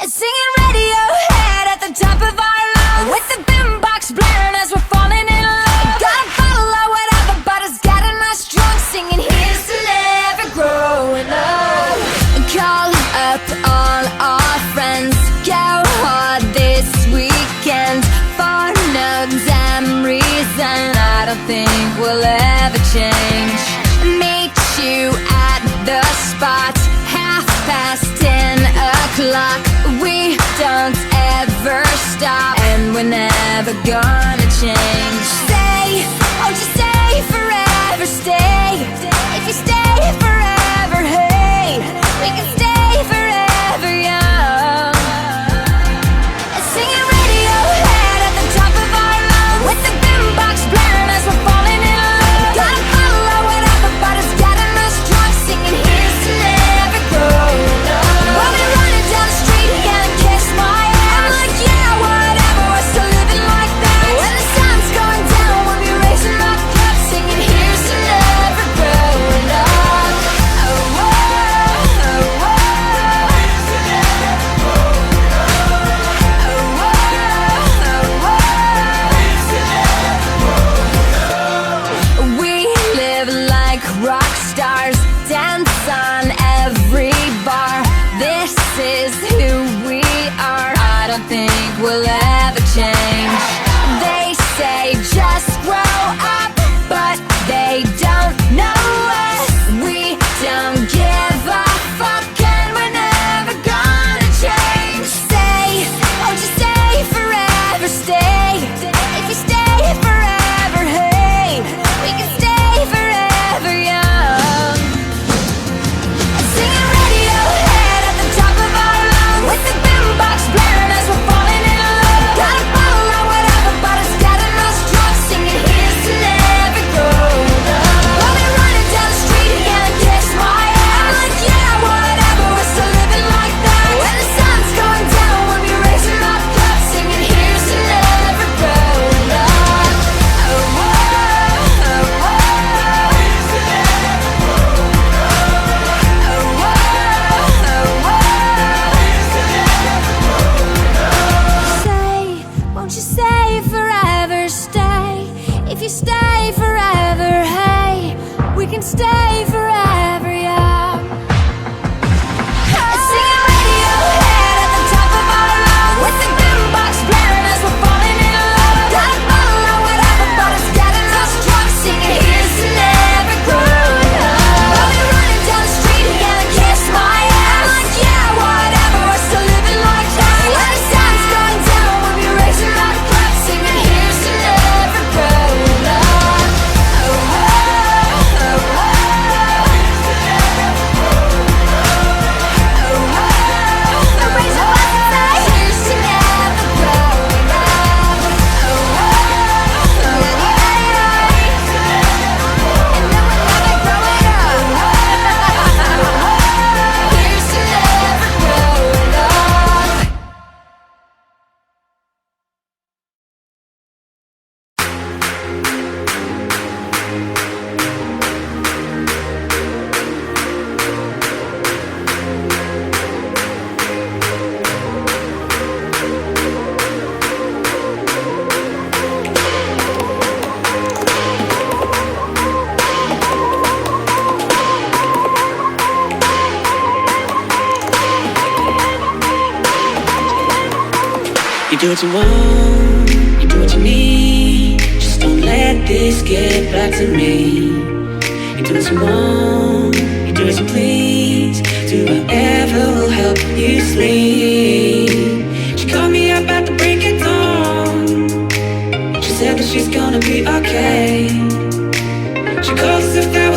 Singing Radiohead at the top of our lungs, with the boombox blaring as we're falling in love. Gotta follow whatever, but it's getting us drunk. Singing here's to never growing up. Call up all our friends, go hard this weekend. For no damn reason, I don't think we'll ever change. Meet you at the spot, 10:30. We don't ever stop, and we're never gonna change. Stay, won't you stay forever? Stay, if you stay forever, hey, we can stay forever young. Singing Radiohead at the top of our lungs, with the boombox blaring as we're falling in love. Gotta follow whatever, but it's getting us drunk. Singing here's to never growing up. We'll be running down the street and kiss my ass. I'm like, yeah, whatever, we're still living like that. When the sun's going down, we'll be raising our cups, singing here's to never growing up. Oh, oh, oh, oh. Here's to never growing up. Oh, oh, oh, oh. Here's to never growing up. We live like rock stars, dance on every bar. This is who we are. I don't think we'll ever change. They say just grow up, but they don't know us. We don't give a fuck, and we're never gonna change. Stay, won't you stay forever? Stay, if you stay forever, hey, we can stay forever young. Singing Radiohead at the top of our lungs, with the boombox blaring as we're falling in love. Gotta follow whatever, but it's getting us drunk. Singing here's to never growing up. We'll be running down the street and kiss my ass. I'm like, yeah, whatever, we're still living like that. When the sun's going down, we'll be raising our cups, singing here's to never growing up. Oh, oh, oh, oh. Here's to never growing up. Oh, oh, oh, oh. Here's to never growing up. Say, won't you stay forever? Stay, if you stay forever, hey, we can stay forever young. Singing Radiohead at the top of our lungs, with the boombox blaring as we're falling in love. Gotta follow whatever, but it's getting us drunk. Singing here's to never growing up. We'll be running down the street and kiss my ass. I'm like, yeah, whatever, we're still living like that. When the sun's going down, we'll be raising our cups, singing here's to never growing up. Oh, oh, oh, oh. Here's to never growing up. Oh, oh, oh. Raise your glass and say here's to never growing up. Oh, oh, oh, oh. And then we're never growing up. Here's to never growing up. You do what you want, you do what you need. Just don't let this get back to me. You do what you want, you do as you please. Do whatever will help you sleep. She called me up at the break of dawn. She said that she's gonna be okay. She calls as if there